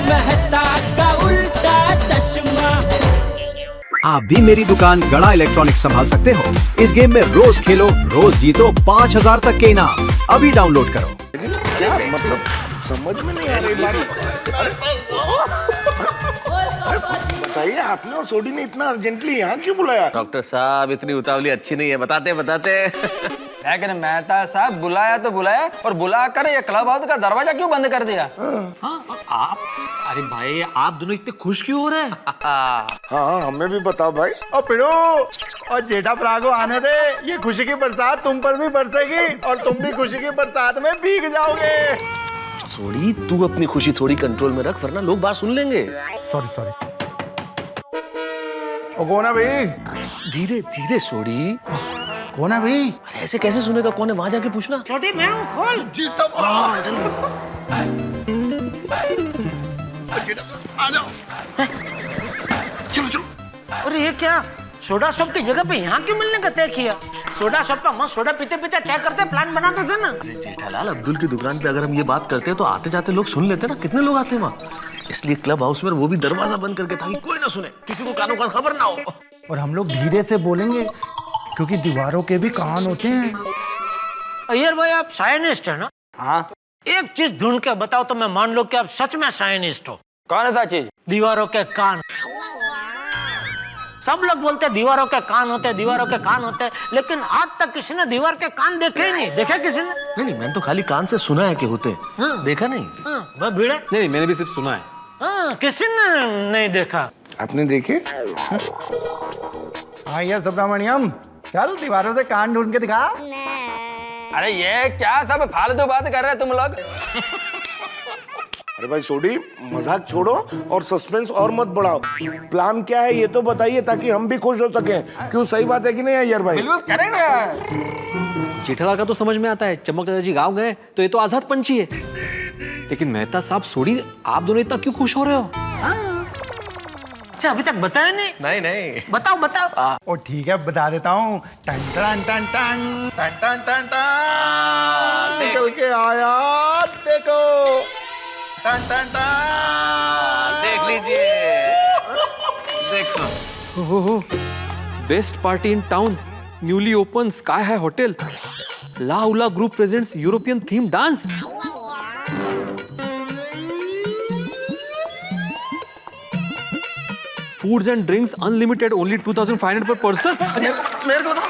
मेहता का उल्टा चश्मा। आप भी मेरी दुकान गड़ा इलेक्ट्रॉनिक्स संभाल सकते हो। इस गेम में रोज खेलो, रोज जीतो 5000 तक के इनाम। अभी डाउनलोड करो। क्या मतलब समझ में नहीं आ रही बात। बताइए, आपने और सोडी ने इतना अर्जेंटली यहाँ क्यों बुलाया? डॉक्टर साहब इतनी उतावली अच्छी नहीं है, बताते बताते। लेकिन मेहता साहब बुलाया तो बुलाया, और बुलाकर ये क्लब हाउस का दरवाजा क्यों बंद कर दिया? हाँ, आप अरे भाई आप दोनों इतने खुश क्यों हो रहे हैं? हाँ हमें भी बताओ भाई। और पिड़ो और जेठा भरा को आने दे, ये खुशी की बरसात तुम पर भी बरसेगी और तुम भी खुशी की बरसात में भीग जाओगे। सोडी तू अपनी खुशी थोड़ी कंट्रोल में रख, वरना लोग बात सुन लेंगे। सॉरी। ओ कौन है भाई? धीरे धीरे सोडी। कौन है भाई? अरे ऐसे कैसे सुनेगा, कौन है वहां जाके पूछना। छोटी मैं हूँ, खोल। चलो। अरे ये क्या, सोडा शॉप की जगह पे यहाँ क्यों मिलने का तय किया? सोडा शॉप का मस्त सोडा पीते पीते तय करते प्लान बनाते थे ना। जेठालाल, अब्दुल की दुकान पे अगर हम ये बात करते हैं तो आते जाते लोग सुन लेते ना, कितने लोग आते हैं वहाँ। इसलिए क्लब हाउस में वो भी दरवाजा बंद करके, ताकि कोई ना सुने, किसी को कानों कान खबर ना हो। और हम लोग धीरे से बोलेंगे क्योंकि दीवारों के भी कान होते हैं। अय्यर भाई आप साइंटिस्ट है ना? हाँ। एक चीज ढूंढ के बताओ तो मैं मान लो कि आप सच में साइंटिस्ट हो। कौन सा चीज? दीवारों के कान। सब लोग बोलते हैं दीवारों के कान होते हैं, दीवारों के कान होते हैं, लेकिन आज तक किसी ने दीवार के कान देखे ही नहीं। देखे किसी ने? नहीं, मैंने तो खाली कान से सुना है कि होते हैं। हाँ। देखा नहीं। हाँ, वह भीड़े। नहीं, मैंने भी सिर्फ सुना है। हाँ, किसी ने नहीं देखा। आपने देखे? हाँ ये सुब्रमण्यम, चल दीवारों से कान ढूंढ के दिखा। अरे ये क्या सब फालतू बात कर रहे हैं तुम लोग? अरे भाई सोडी, मजाक छोड़ो और सस्पेंस और मत बढ़ाओ। प्लान क्या है ये तो बताइए, ताकि हम भी खुश हो सकें। क्यों, सही बात है कि नहीं अय्यर भाई? बिल्कुल करेक्ट है। जेठालाल का तो समझ में आता है, चमक दादाजी गाँव गए तो ये तो आजाद पंछी है। लेकिन मेहता साहब, सोडी, आप दोनों इतना क्यों खुश हो रहे हो? अच्छा अभी तक बताया नहीं? नहीं। बताओ। और ठीक है बता देता हूँ। टन टन टन टन टन टन टन टन निकल के आया, देखो। टन टन टन देख लीजिए। देखो। Best party in town, newly open sky high hotel, ला उला group presents European theme dance. Foods and drinks unlimited, only 2500 per person। मेरे को तो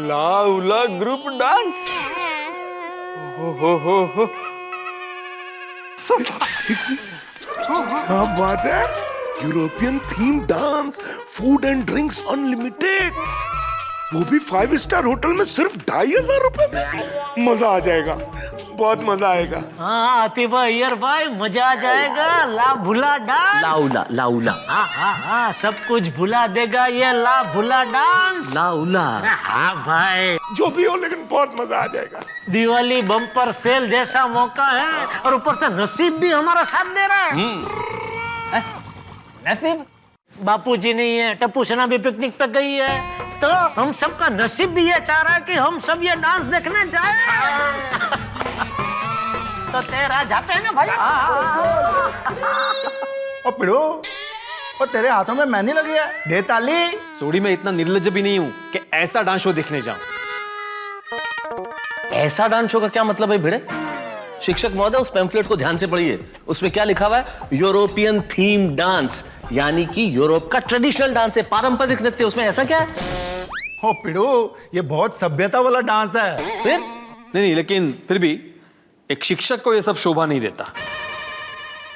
ला उला ग्रुप डांस। हो। क्या बात है, European theme dance, food and drinks unlimited, वो भी 5 स्टार होटल में सिर्फ 2500 रुपए में। मजा आ जाएगा, बहुत मजा आएगा। हाँ आतिफ अय्यर भाई, मजा आ जाएगा। ला भुला डांस। लाउला। हाँ, सब कुछ भुला देगा ये ला भुला डांस। लाउला। हाँ भाई, जो भी हो, लेकिन बहुत मजा आ जाएगा। दिवाली बम्पर सेल जैसा मौका है, और ऊपर से नसीब भी हमारा साथ दे रहा है। नसीब? बापूजी नहीं है, टप्पू सेना भी पिकनिक पे गई है, तो हम सबका नसीब भी ये चाह रहा है कि हम सब ये डांस देखने जाए। तो तेरा जाते हैं ना भाई। और पिड़ो, और तेरे हाथों में मेहंदी लगी है, दे ताली। सोडी, मैं इतना निर्लज्ज भी नहीं हूँ कि ऐसा डांस शो देखने जाऊं। ऐसा डांस शो का क्या मतलब है भिड़े? शिक्षक महोदय, उस पैम्फलेट को ध्यान से पढ़िए। उसमें क्या लिखा हुआ है? यूरोपियन थीम डांस, यानी कि यूरोप का ट्रेडिशनल डांस है, पारंपरिक नृत्य। उसमें ऐसा क्या है? ओ पिड़ो, ये बहुत सभ्यता वाला डांस है। फिर नहीं, लेकिन फिर भी एक शिक्षक को ये सब शोभा नहीं देता।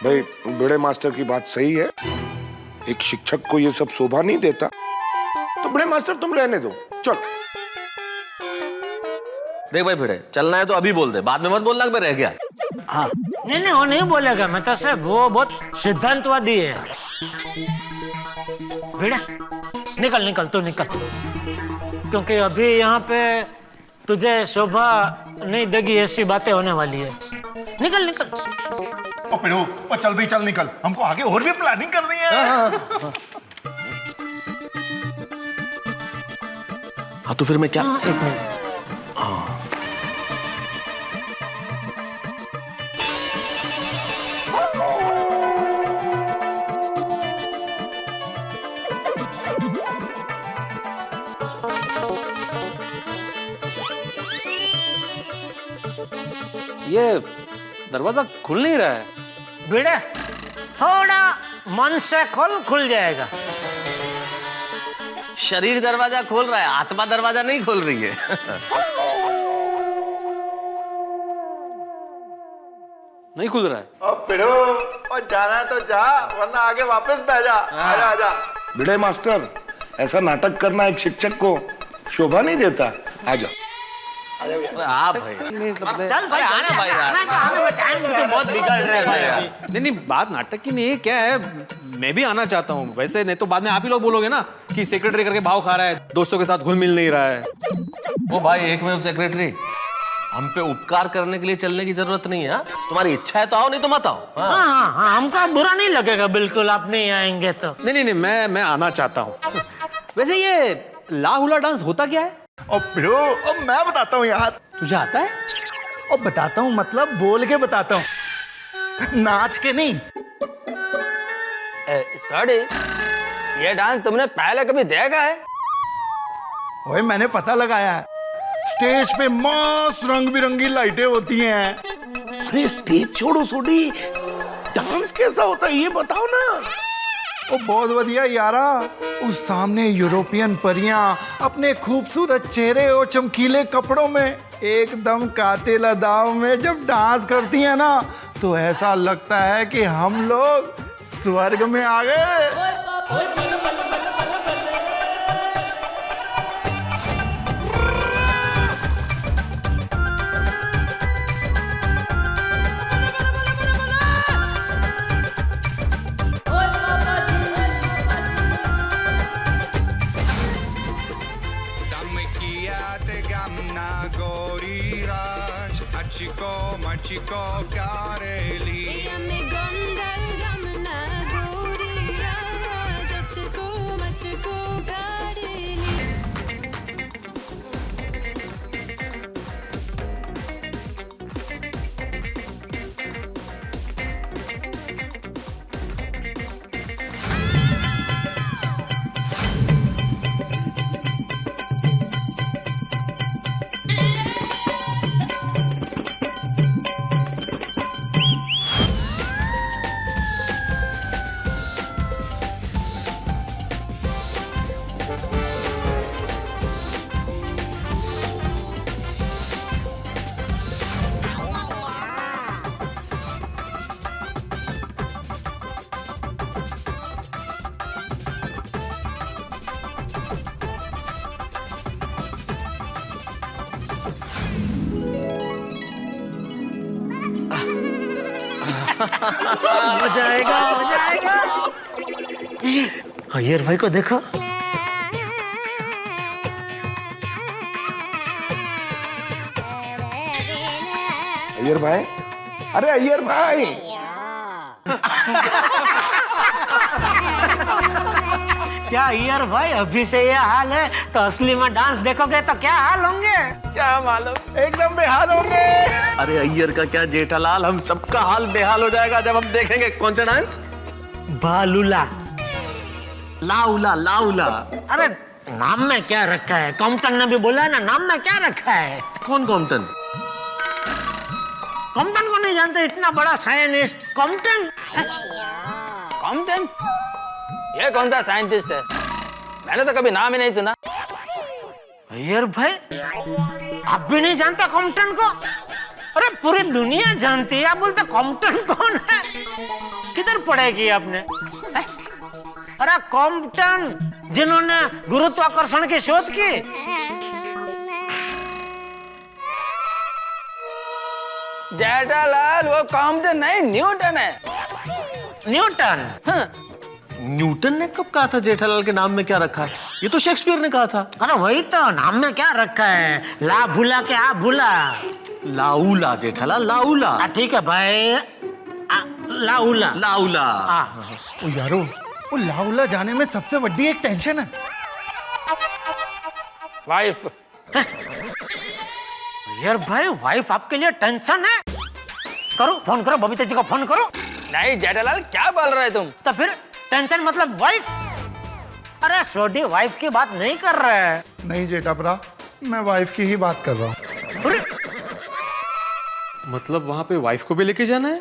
भाई बड़े मास्टर की बात सही है, एक शिक्षक को ये सब शोभा नहीं देता। तो बड़े मास्टर तुम रहने दो, चल। देख भाई भिड़े, चलना है तो अभी बोल दे, बाद में मत बोलना कि मैं रह गया। हाँ नहीं, वो नहीं बोलेगा। मैं तो साहब वो बहुत सिद्धांतवादी है। बेटा निकल तू निकल, क्योंकि अभी यहाँ पे तुझे शोभा नहीं देगी ऐसी बातें होने वाली है। निकल। ओ पिड़ो, ओ चल भी चल, निकल, हमको आगे और भी प्लानिंग करनी है। हाँ तो फिर मैं क्या? एक मिनट। ये दरवाजा खुल नहीं रहा है। भिड़े थोड़ा मन से खोल, खुल जाएगा। शरीर दरवाजा खोल रहा है, आत्मा दरवाजा नहीं खोल रही है। नहीं खुल रहा है। अब पिड़ो, और जाना है तो जा, वरना आगे वापस बह जा। आजा आजा। भिड़े मास्टर, ऐसा नाटक करना एक शिक्षक को शोभा नहीं देता। आ जाओ। आप भाई चल भाई, आना भाई यार। टाइम तो बहुत बिगड़ रहा है भाई। नहीं नहीं, बात नाटक की नहीं है, क्या है, मैं भी आना चाहता हूँ वैसे, नहीं तो बाद में आप ही लोग बोलोगे ना कि सेक्रेटरी करके भाव खा रहा है, दोस्तों के साथ घुल मिल नहीं रहा है। वो भाई एक मिनट सेक्रेटरी, हम पे उपकार करने के लिए चलने की जरूरत नहीं है। हाँ? तुम्हारी इच्छा है तो आओ, नहीं तो मत आओ। हाँ? हाँ, हमको बुरा नहीं लगेगा बिल्कुल, आप नहीं आएंगे तो। नहीं नहीं नहीं, मैं आना चाहता हूँ। वैसे ये ला हुला डांस होता क्या है? और पिड़ो, और मैं बताता हूँ यार। तुझे आता है? और बताता हूँ मतलब बोल के बताता हूँ, नाच के नहीं। सॉरी, ये डांस तुमने पहले कभी देखा है? ओए मैंने पता लगाया है, स्टेज पे मस्त रंग बिरंगी लाइटें होती हैं। अरे स्टेज छोड़ो सोडी, डांस कैसा होता है ये बताओ ना। ओ बहुत बढ़िया यारा, उस सामने यूरोपियन परियां अपने खूबसूरत चेहरे और चमकीले कपड़ों में एकदम कातिल अदाओं में जब डांस करती हैं ना, तो ऐसा लगता है कि हम लोग स्वर्ग में आ गए। Machiko Kareli Gondal Gamna Gori Rajachko Machiko Kareli मजा आएगा, मजा आएगा। अय्यर भाई को देखो। अय्यर भाई, अरे अय्यर भाई। क्या अय्यर भाई, अभी से ये हाल है तो असली में डांस देखोगे तो क्या हाल होंगे? क्या मालूम, एकदम बेहाल होंगे। अरे अय्यर का क्या जेठालाल, हम सबका हाल बेहाल हो जाएगा जब हम देखेंगे। कौन सा डांस? बालूला। लाउला लाउला। अरे नाम में क्या रखा है, कॉम्पटन ने भी बोला है ना, नाम में क्या रखा है? कौन कॉम्पटन? कॉम्पटन को नहीं जानते, इतना बड़ा साइंटिस्ट कॉम्पटन। कॉम्पटन? ये कौन सा साइंटिस्ट है? मैंने तो कभी नाम ही नहीं सुना। अय्यर भाई, आप भी नहीं जानते कॉम्पटन को? अरे पूरी दुनिया जानती है, आप बोलते कॉम्पटन कौन है? किधर पढ़ाई आपने? अरे कॉम्पटन, जिन्होंने गुरुत्वाकर्षण की शोध की। जेठालाल, वो कॉम्पटन नहीं, न्यूटन है। न्यूटन? हाँ। न्यूटन ने कब कहा था जेठालाल के नाम में क्या रखा है? ये तो शेक्सपियर ने कहा था। अरे वही तो, नाम में क्या रखा है? ला भूला के आ भूला। लाउला जेठालाल, लाउला। ठीक है भाई, लाउला। लाउला। ओ यारो, वो लाउला जाने में सबसे बड़ी एक टेंशन है, वाइफ। यार भाई, वाइफ आपके लिए टेंशन है? करो, फोन करो, बबीता जी को फोन करो। नहीं जेठालाल, क्या बोल रहे तुम? तो फिर टेंशन मतलब वाइफ? अरे सोडी, वाइफ की बात नहीं कर रहे हैं। नहीं जेठा भरा, मैं वाइफ की ही बात कर रहा हूँ। मतलब वहां पे वाइफ को भी लेके जाना है?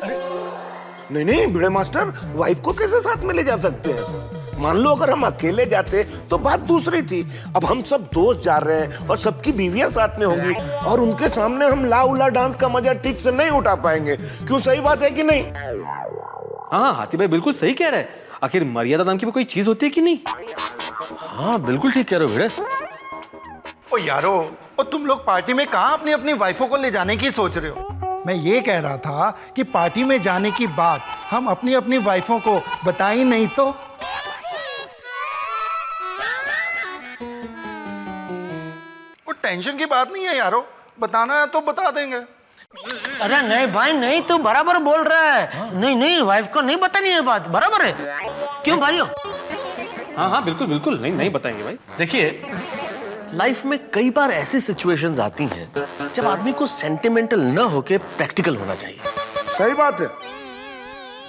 नहीं नहीं भिड़े मास्टर, वाइफ को कैसे साथ में ले जा सकते हैं? मान लो अगर हम अकेले जाते तो बात दूसरी थी। अब हम सब दोस्त जा रहे हैं और सबकी बीवियां साथ में होंगी और उनके सामने हम ला उला डांस का मजा ठीक से नहीं उठा पाएंगे। क्यों, सही बात है कि नहीं? हाँ हाथी भाई बिल्कुल सही कह रहे हैं। आखिर मर्यादा नाम की भी कोई चीज होती है कि नहीं? हाँ बिल्कुल ठीक कह रहे हो भिड़े। ओ यारो, ओ तुम लोग पार्टी में कहाँ अपनी अपनी वाइफों को ले जाने की सोच रहे हो? मैं ये कह रहा था कि पार्टी में जाने की बात हम अपनी अपनी वाइफों को बताई नहीं तो। वो टेंशन की बात नहीं है यारो, बताना है तो बता देंगे। अरे नहीं भाई नहीं, तू बराबर बोल रहा है। नहीं नहीं, वाइफ को नहीं बतानी है बात, बराबर है। क्यों भाइयों? हाँ हाँ बिल्कुल बिल्कुल, नहीं नहीं बताएंगे भाई। देखिए, लाइफ में कई बार ऐसी सिचुएशंस आती हैं जब आदमी को सेंटिमेंटल न होके प्रैक्टिकल होना चाहिए। सही बात है।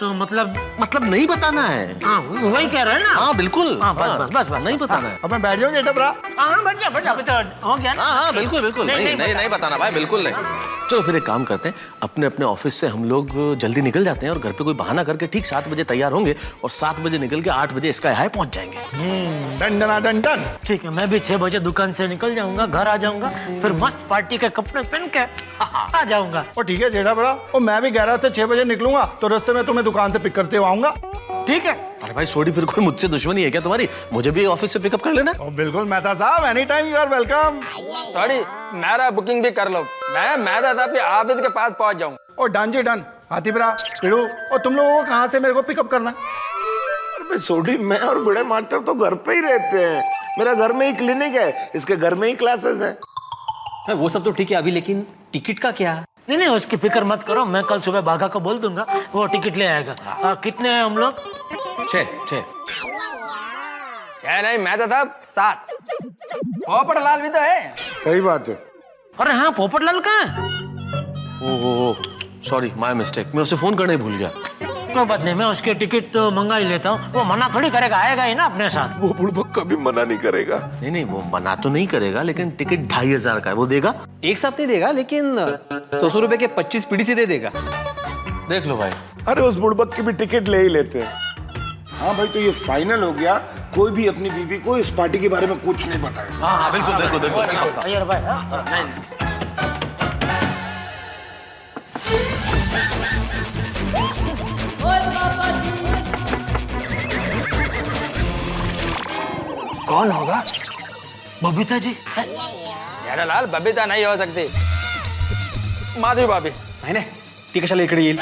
तो मतलब नहीं बताना है। हाँ वही कह रहे हैं ना। हाँ बिल्कुल। हाँ बस नहीं बताना है। अब मैं बैठ जाऊं जेठा भरा? हाँ बैठ जा अभी तो हो गया ना। हाँ बिल्कुल बिल्कुल, नहीं बताना भाई, बिल्कुल नहीं। चलो फिर एक काम करते हैं, अपने अपने ऑफिस से हम लोग जल्दी निकल जाते हैं और घर पे कोई बहाना करके ठीक 7 बजे तैयार होंगे और 7 बजे निकल के 8 बजे स्काई हाई पहुंच जाएंगे। Done done done done. ठीक है, मैं भी 6 बजे दुकान से निकल जाऊंगा, घर आ जाऊंगा, फिर मस्त पार्टी के कपड़े पहन के आ जाऊंगा। ओ ठीक है जेठा भरा, ओ मैं भी 11 से 6 बजे निकलूंगा तो रास्ते में तुम्हें दुकान से पिक करते हुए आऊंगा। ठीक है। अरे भाई सोडी, फिर कोई मुझसे दुश्मनी है क्या तुम्हारी? मुझे भी ऑफिस से पिकअप कर लेना। ओ बिल्कुल मेहता साहब, any time you are welcome. Sorry, मेरा बुकिंग भी कर लो। मैं मेहता साहब के ऑफिस के पास पहुंच जाऊँ। ओ डन जी डन। हाथी भरा, पिड़ू, और तुम लोगों को कहाँ से मेरे को पिकअप करना है? अरे सोडी, मैं और बड़े मास्टर तो घर पे ही रहते हैं। मेरा घर में ही क्लिनिक है, इसके घर में ही क्लासेस हैं। हाँ, वो सब तो ठीक है अभी, लेकिन टिकट का क्या? नहीं उसकी फिक्र मत करो, मैं कल सुबह बाघा को बोल दूंगा, वो टिकट ले आएगा। कितने हैं हम लोग? 6। क्या नहीं मेहता साहब 7। पोपट लाल भी तो है। सही बात है। अरे हाँ, पोपटलाल कहाँ है? ओह सॉरी, माय मिस्टेक, मैं उसे फोन करना ही भूल गया। कोई बात नहीं, मैं उसके टिकट तो मंगा ही लेता हूँ। वो मना थोड़ी करेगा, आएगा ही ना अपने साथ। वो बुड़बक कभी मना नहीं करेगा। नहीं वो मना तो नहीं करेगा, लेकिन टिकट 2500 का है, वो देगा। एक साथ नहीं देगा, लेकिन 100 रुपए के 25 पीडीसी दे देगा। देख लो भाई। अरे उस बुड़बक की भी टिकट ले ही लेते हैं। हाँ भाई, तो ये फाइनल हो गया, कोई भी अपनी बीवी को इस पार्टी के बारे में कुछ नहीं बताएगा। हाँ बिल्कुल बिल्कुल। अय्यर भाई, हाँ? नहीं। कौन होगा? बबीता जी? मेरा लाल बबीता नहीं हो सकती, माधवी भाभी। नाही नाही, ती कशाला इकडे येईल?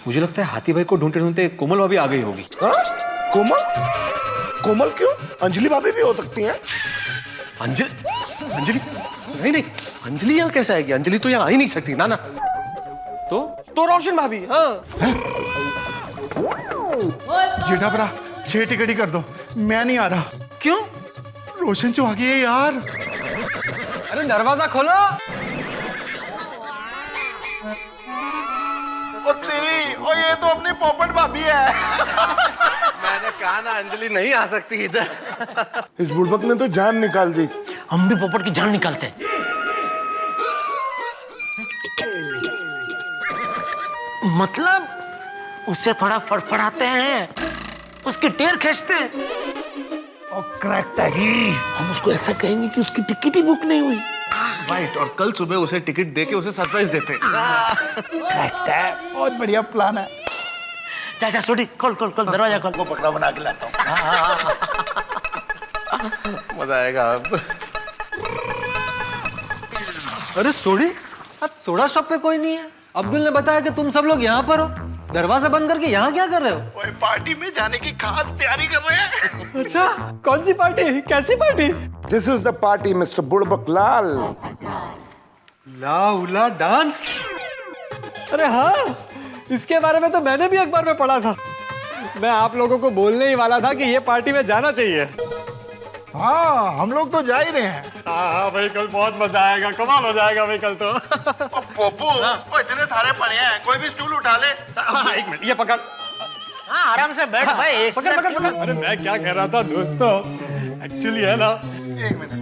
मुझे लगता है हाथी भाई को ढूंढते ढूंढते कोमल भाभी आ गई होगी। हाँ? कोमल? कोमल क्यों? अंजलि भाभी भी हो सकती हैं। अंजलि? नहीं अंजलि यहाँ कैसे आएगी? अंजलि तो यहाँ आ ही नहीं सकती ना। तो रोशन भाभी। हाँ जेठा भरा, 6 टिकट ही कर दो, मैं नहीं आ रहा। क्यों? रोशन जो आ गई है यार। अरे दरवाजा खोलो। ओ तेरी, ओ ये तो अपनी पोपट भाभी है। मैंने कहा ना अंजलि नहीं आ सकती इधर। इस बुड़बक ने तो जान निकाल दी। हम भी पोपट की जान निकालते हैं। मतलब उससे थोड़ा फड़फड़ाते हैं, उसकी टेर खींचते हैं और क्रैक ही हम उसको ऐसा कहेंगे कि उसकी टिकट ही बुक नहीं हुई। राइट, और कल सुबह उसे टिकट देके उसे सरप्राइज देते हैं। बहुत बढ़िया प्लान है। चाचा सोडी, खोल दरवाजा खोल। पकड़ा बना के लाता हूँ। मजा आएगा अब। अरे सोडी, आज सोडा शॉप पे कोई नहीं है। अब्दुल ने बताया कि तुम सब लोग यहाँ पर हो, दरवाजा बंद करके यहाँ क्या कर रहे हो? ओए पार्टी में जाने की खास तैयारी कर रहे हैं। अच्छा, कौन सी पार्टी? कैसी party? This is the party mister बुड़बक लाल। ला उला डांस? अरे हाँ, इसके बारे में तो मैंने भी अखबार में पढ़ा था। मैं आप लोगों को बोलने ही वाला था कि ये पार्टी में जाना चाहिए। हाँ, हम लोग तो जा ही रहे हैं। हाँ भाई, कल बहुत मजा आएगा, कमाल हो जाएगा भाई कल तो। पोपू, ओ इतने सारे पड़े हैं, कोई भी स्टूल उठा ले। एक मिनट, ये पकड़। हाँ आराम से बैठ भाई। पकड़। अरे मैं क्या कह रहा था दोस्तों, एक्चुअली है ना। एक मिनट।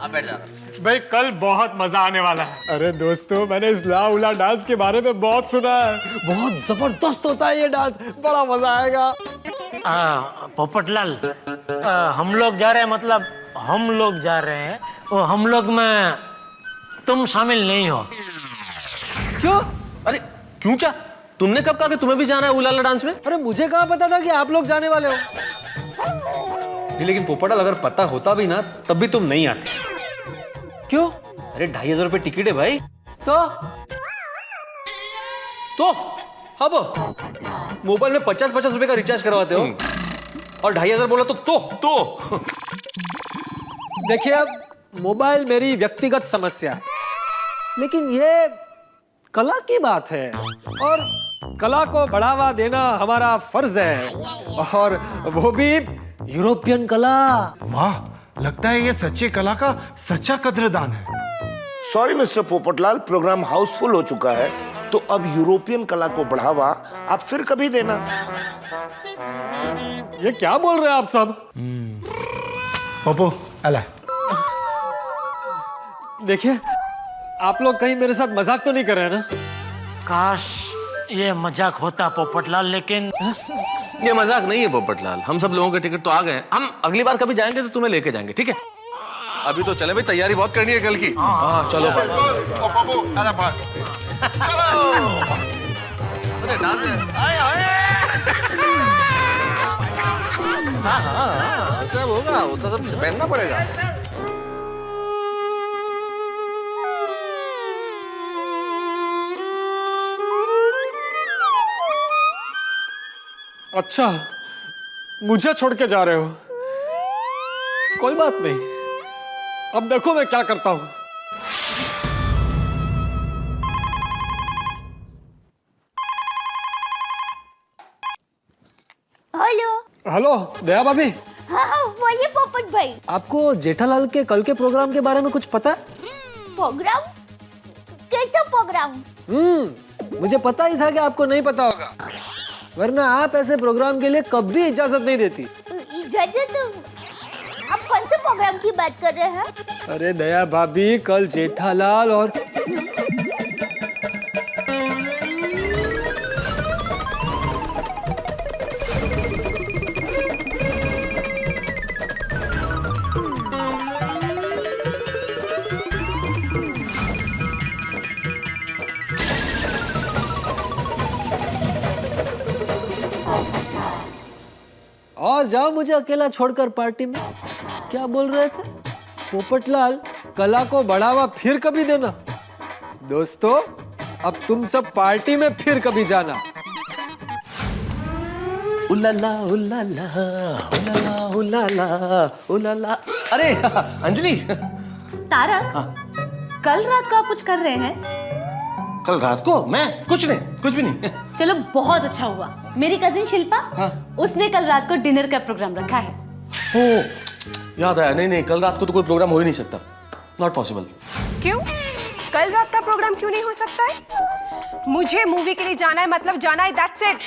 अब बैठ जा। भाई कल बहुत मजा आने वाला है। अरे दोस्तों, मैंने इस ला उला डांस के बारे में बहुत सुना है, बहुत जबरदस्त होता है ये डांस, बड़ा मजा आएगा। पोपटलाल, हम लोग जा रहे हैं, मतलब हम लोग जा रहे हैं, वो हम लोग में तुम शामिल नहीं हो। क्यों? अरे क्यों, क्या तुमने कब कहा कि तुम्हें भी जाना है उलाला डांस में? अरे मुझे कहाँ पता था कि आप लोग जाने वाले हो। लेकिन पोपटलाल, अगर पता होता भी ना तब भी तुम नहीं आते। क्यों? अरे 2500 रुपए टिकट है भाई। तो अब मोबाइल में 50-50 रुपए का रिचार्ज करवाते हो और 2500 बोला तो देखिए, अब मोबाइल मेरी व्यक्तिगत समस्या है, लेकिन ये कला की बात है और कला को बढ़ावा देना हमारा फर्ज है, और वो भी यूरोपियन कला। वाह, लगता है ये सच्ची कला का सच्चा कद्रदान है। Sorry mister Popatlal, program housefull हो चुका है, तो अब यूरोपियन कला को बढ़ावा आप फिर कभी देना। ये क्या बोल रहे हैं आप सब? पप्पू अला, देखिए, आप लोग कहीं मेरे साथ मजाक तो नहीं कर रहे हैं ना? काश ये मजाक होता पोपटलाल, लेकिन ये मजाक नहीं है पोपटलाल, हम सब लोगों के टिकट तो आ गए हैं। हम अगली बार कभी जाएंगे तो तुम्हें लेके जाएंगे, ठीक है? अभी तो चले भाई, तैयारी बहुत करनी है कल की। हाँ चलो भाई। अरे डांस हाँ, सब होगा, वो तो सब पहनना पड़ेगा। अच्छा, मुझे छोड़ के जा रहे हो? कोई बात नहीं, अब देखो मैं क्या करता हूं। हेलो। हेलो दया भाभी, हाँ, बोलिए पोपट भाई। आपको जेठालाल के कल के प्रोग्राम के बारे में कुछ पता है? प्रोग्राम? कैसा प्रोग्राम? मुझे पता ही था कि आपको नहीं पता होगा, वरना आप ऐसे प्रोग्राम के लिए कभी इजाजत नहीं देती। इजाजत? आप कौन से प्रोग्राम की बात कर रहे हैं? अरे दया भाभी, कल जेठालाल और जाओ मुझे अकेला छोड़कर पार्टी में। क्या बोल रहे थे? पोपटलाल, कला को बढ़ावा फिर कभी देना। दोस्तों, अब तुम सब पार्टी में फिर कभी जाना। उलाला उलाला उलाला उलाला उलाला। अरे अंजलि। तारक, कल रात को आप कुछ कर रहे हैं? कल रात को? मैं कुछ नहीं, कुछ भी नहीं। चलो बहुत अच्छा हुआ। मेरी कजिन शिल्पा, उसने कल रात को डिनर का प्रोग्राम रखा है। ओ, याद आया। नहीं नहीं, कल रात को तो कोई प्रोग्राम हो ही नहीं सकता, नॉट पॉसिबल। क्यों? कल रात का प्रोग्राम क्यों नहीं हो सकता है? मुझे मूवी के लिए जाना है, मतलब जाना है, दैट्स इट।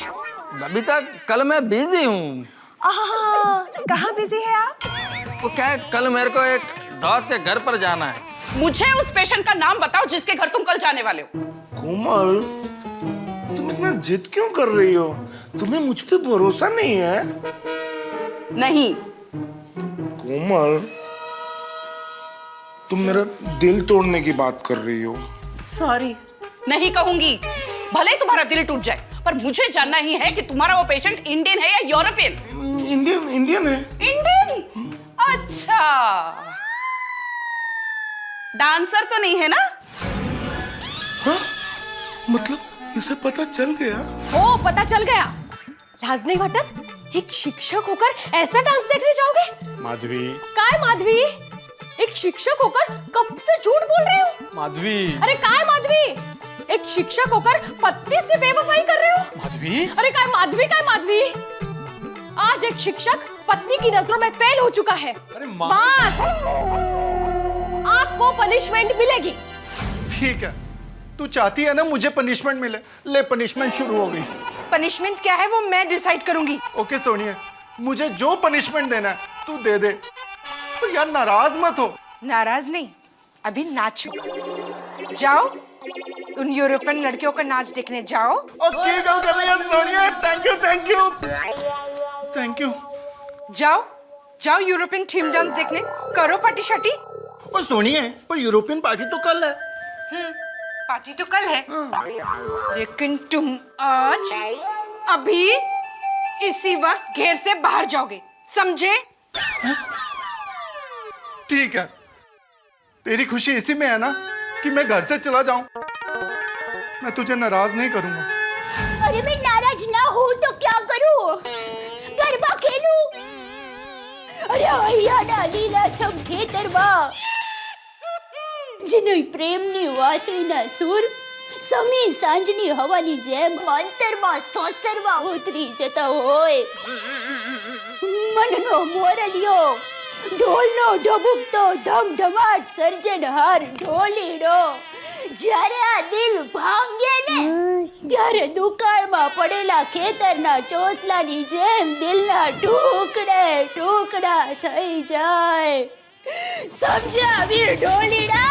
अभी तक कल मैं बिजी हूँ। कहाँ बिजी है आप? वो क्या है, कल मेरे को एक दोस्त के घर पर जाना है। मुझे उस पेशेंट का नाम बताओ जिसके घर तुम कल जाने वाले हो। कोमल, तुम इतना जिद क्यों कर रही हो? तुम्हें मुझ पे भरोसा नहीं है? नहीं। कोमल, तुम मेरा दिल तोड़ने की बात कर रही हो। सॉरी। नहीं कहूंगी, भले ही तुम्हारा दिल टूट जाए, पर मुझे जानना ही है कि तुम्हारा वो पेशेंट इंडियन है या यूरोपियन? इंडियन है। इंडियन? अच्छा, डांसर तो नहीं है ना? हाँ? मतलब इसे पता चल गया? ओ, पता चल गया। लाज नहीं घटत? एक शिक्षक होकर ऐसा डांस देखने जाओगे? माधवी। काय माधवी? एक शिक्षक होकर कब से झूठ बोल रहे हो? माधवी। अरे काय माधवी? एक शिक्षक होकर पत्नी से बेवफाई कर रहे हो? माधवी। अरे काय माधवी, काय माधवी? आज एक शिक्षक पत्नी की नजरों में फेल हो चुका है। अरे बस, आपको पनिशमेंट मिलेगी। ठीक है, तू चाहती है ना मुझे पनिशमेंट मिले? ले, पनिशमेंट शुरू हो गई। पनिशमेंट क्या है वो मैं डिसाइड करूंगी। ओके सोनिया, मुझे जो पनिशमेंट देना है तू दे दे, पर यार नाराज मत हो। नाराज नहीं, अभी नाचो, जाओ उन यूरोपियन लड़कियों का नाच देखने जाओ। ओके गल कर रही है Sonia, thank you thank you thank you. जाओ जाओ यूरोपियन थीम डांस देखने, करो पार्टी शार्टी। और सोनिया, पर यूरोपियन पार्टी तो कल है। पार्टी तो कल है, लेकिन तुम आज अभी इसी वक्त घर से बाहर जाओगे, समझे? ठीक है, तेरी खुशी इसी में है ना कि मैं घर से चला जाऊं। मैं तुझे नाराज नहीं करूंगा। अरे मैं नाराज ना हूँ तो क्या करूँ? गरबा खेलूं? अरे हरियाणा लीला छम खेतरमा જેની પ્રેમની વાસળીના સુર સમી સાંજની હવાની જેમ અંતરમાં સોસરવા ઉતરી જતા હોય, મનનો મોરલિયો ઢોલનો ઢબુકતો ધમધમાટ સર્જનહાર ઢોલીડો જ્યારે આ દિલ ભાંગે ને ત્યારે દુકાળમાં પડેલા ખેતરના ચોસલાની જેમ દિલના ટુકડે ટુકડા થઈ જાય, સમજ્યા વીર ઢોલીડા?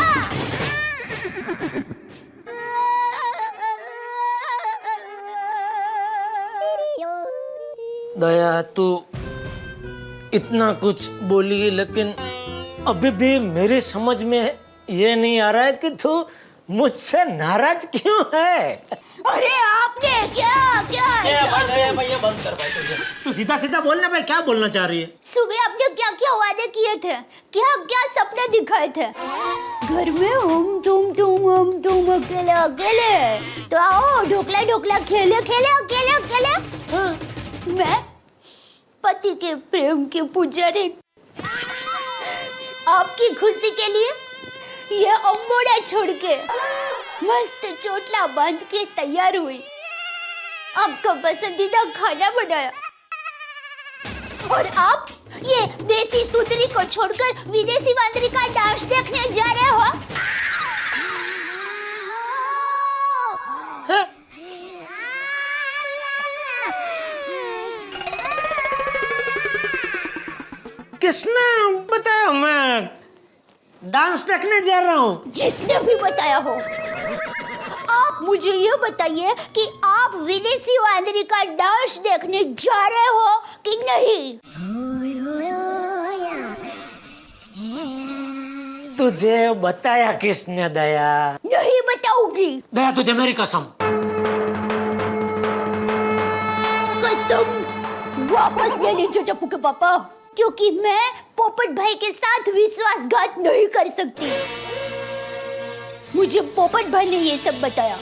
दया, तू इतना कुछ बोली लेकिन अभी भी मेरी समझ में ये नहीं आ रहा है कि तू मुझसे नाराज क्यों है? अरे आपने क्या क्या भैया बंद कर भाई, तू सीधा सीधा बोलना भाई, क्या बोलना चाह रही है? सुबह आपने क्या क्या वादे किए थे, क्या क्या सपने दिखाए थे? घर में हम तुम अकेले अकेले, तो आओ ढोकला ढोकला खेले खेले अकेले अकेले। हाँ, मैं पति के प्रेम के पुजारी आपकी खुशी के लिए ये अम्बोड़ा छोड़ के मस्त चोटला बांध के तैयार हुई, आपका पसंदीदा खाना बनाया, और आप ये देसी सुंदरी को छोड़कर विदेशी वांदरी का डांस देखने जा रहे हो? किसने बताया मैं डांस देखने जा रहा हूँ? जिसने भी बताया हो, आप मुझे ये बताइए कि आप विदेशी वांदरी का डांस देखने जा रहे हो कि नहीं? तुझे बताया किसने दया? नहीं बताऊंगी। दया, तुझे मेरी कसम। कसम वापस ले लीजिए टप्पू के पापा, क्योंकि मैं पोपट भाई के साथ विश्वासघात नहीं कर सकती। मुझे पोपट भाई ने ये सब बताया।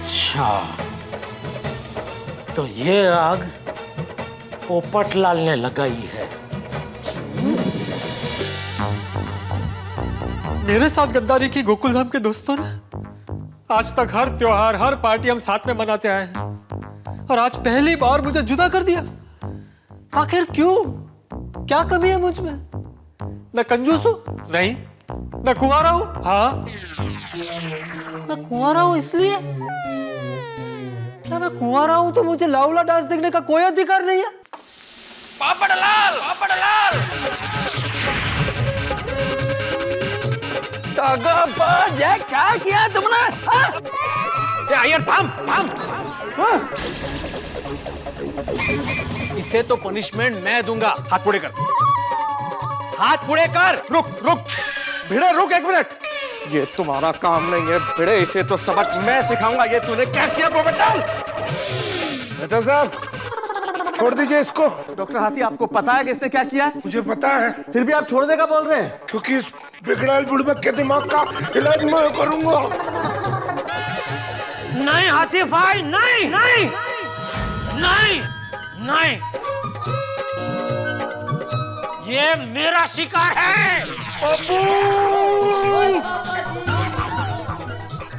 अच्छा, तो ये आग पोपटलाल ने लगाई है। मेरे साथ गद्दारी की गोकुलधाम के दोस्तों ने आज तक हर त्योहार हर पार्टी हम साथ में मनाते आए हैं, और आज पहली बार मुझे जुदा कर दिया। आखिर क्यों? क्या कमी है मुझ में? मैं कंजूस हूं? नहीं। मैं कुंवारा हूं? हाँ। मैं कुंवारा हूं इसलिए? क्या मैं कुंवारा हूं तो मुझे लाउला डांस देखने का कोई अधिकार नहीं है? पापड़लाल, पापड़लाल। ये क्या किया तुमने? यार थाम थाम। इसे तो पनिशमेंट मैं दूंगा। हाथ पूरे कर, हाथ पूरे कर। रुक रुक भिड़े, रुक एक मिनट। ये तुम्हारा काम नहीं है भिड़े, इसे तो सबक मैं सिखाऊंगा। ये तूने क्या किया पोपटलाल? मेहता साहब, छोड़ दीजिए इसको। डॉक्टर हाथी, आपको पता है कि इसने क्या किया? मुझे पता है। फिर भी आप छोड़ने का बोल रहे हैं? क्योंकि इस बिगड़ैल बुड़बक के दिमाग का इलाज मैं करूंगा। नहीं हाथी भाई, नहीं नहीं नहीं नहीं, ये मेरा शिकार है।